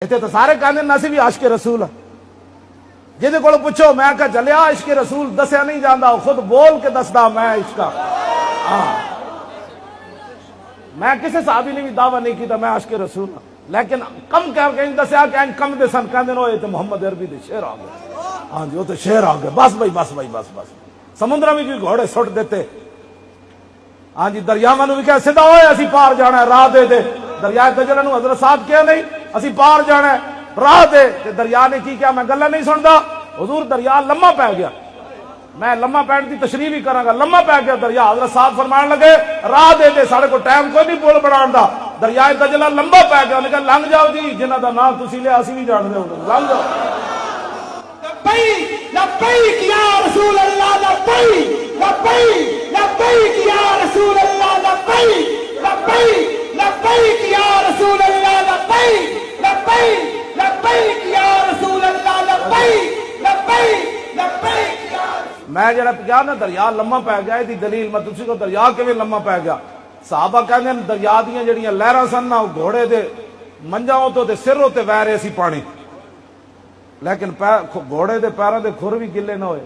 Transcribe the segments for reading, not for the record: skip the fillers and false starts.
اتنے تو سارے کہتے ہیں اسی بھی عاشق رسول ہاں. جہد کو پوچھو میں کہ چلیا عشق رسول دسیا نہیں جانا، خود بول کے دسدا میں عشق. ہاں میں کسی صحابی نے بھی دعویٰ نہیں کیتا میں عاشق رسول ہوں، لیکن کم کر کے دسیا کہ کم دے سن کہندے نو تے محمد عربی دے شعر آ گئے. ہاں جی وہ تو شعر آ گئے. بس بھائی بس بھائی بس بس. سمندر میں بھی گھوڑے سٹ دیتے. ہاں جی دریاواں نو بھی کہ سیدھا ہوئے اسی پار جانا ہے راہ دے دے. دریائے دجلہ نو حضرت صاحب کیا نہیں اسی پار جانا ہے راہ دے. تے دریا نے کی کیا میں گلا نہیں سندا. حضور دریا لمبا پی گیا. میں لمبا پین کی تشریح بھی کراں گا. لمبا پی گیا دریا. حضرت صاحب فرمان لگے راہ دے دے سارے کو ٹائم کوئی نہیں پول بنان دا. دریائے دجلہ لمبا پی گیا. انہوں نے کہا لنگ جاؤ جی جنہ دا نام تسی لیا اسی بھی جان دے ہو لنگ جاؤ. لبیک لبیک یا رسول اللہ لبیک لبیک لبیک یا رسول اللہ لبیک لبیک لبیک یا رسول اللہ لبیک لبیک لبیک یا رسول اللہ لبیک لبیک لبیک یا. میں جڑا گیا نا دریا لمبا پی گیا دی دلیل میں تسی کو دریا کیویں لمبا پی گیا. صحابہ کہندے ہیں دریا دیاں جڑیاں لہراں سن نا گھوڑے دے منجاں تو تے سر تے وہ رہے سی پانی، لیکن گھوڑے دے پیراں دے کھر بھی گلے نہ ہوئے.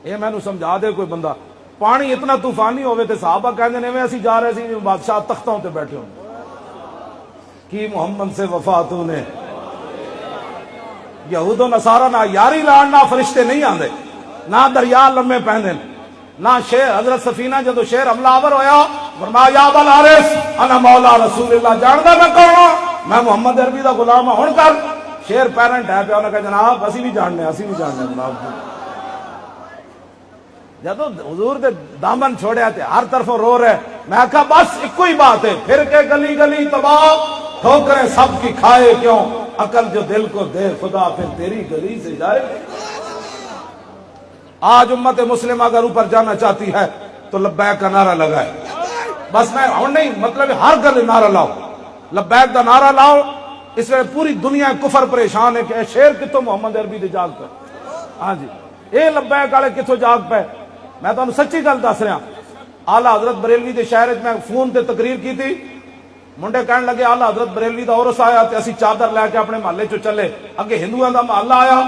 یہ مینوں سمجھا دے کوئی بندہ. پانی اتنا طوفانی ہوئے تے صحابہ کہندے نے اسی جا رہے سی بادشاہ تختوں تے بیٹھے ہوں کی محمد سے وفا تو نے. یہود و نصارہ نہ یاری لان نہ فرشتے نہیں آندے نہ دریا لمے پہندے نہ شیر. حضرت سفینہ جدو شیر حملہ آور ہویا فرمایا یا ابا الحارث انا مولا رسول اللہ. جاندا میں کون ہوں؟ میں محمد عربی دا غلام ہوں. ہن کر شیر پیرنٹ ہے پیا. انہوں نے کہا جناب اسی بھی جاننے اسی بھی جاننے جناب. جدو حضور دے دامن چھوڑیا تے ہر طرف رو رہے. میں کہا بس ایک ہی بات ہے پھر کے گلی گلی تباہ ٹھوکریں سب کی کھائے کیوں عقل جو دل کو دے خدا پھر تیری گلی سے جائے. آج امت مسلمہ اگر اوپر جانا چاہتی ہے تو لبیک کا نعرہ لگائے. بس میں ہوں نہیں مطلب ہر گل نعرہ لاؤ لبیک کا نعرہ لاؤ. اس میں پوری دنیا کفر پریشان ہے کہ شیر کتوں محمد عربی دے جاگ پہ. ہاں جی اے لبیک والے کتوں جاگ پہ. میں تمہیں سچی گل دس رہا. آلہ حضرت بریلوی دے شہر میں فون تے تقریر کی تھی. منڈے کہن لگے آلہ حضرت بریلوی دا عرس آیا تے اسی چادر لے کے اپنے محلے چو چلے. اگے ہندوؤں دا محلہ آیا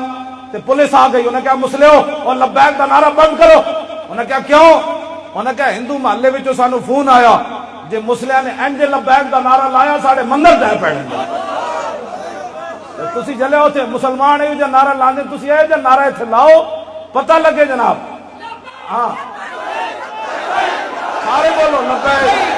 تے پولیس آ گئی. انہیں کہا مسلمو اور لبیک دا نعرہ بند کرو. انہیں کہا کیوں؟ انہیں کہا ہندو محلے وچوں سانو فون آیا جے مسلیاں نے انج لبیک دا نعرہ لایا ساڈے مندر ڈے پینے. تسی جلے ہوتے مسلمان ہے جو نعرہ لانے تسی ہے جو نعرہ اتنے لاؤ پتہ لگے جناب. ہاں سارے بولو لبیک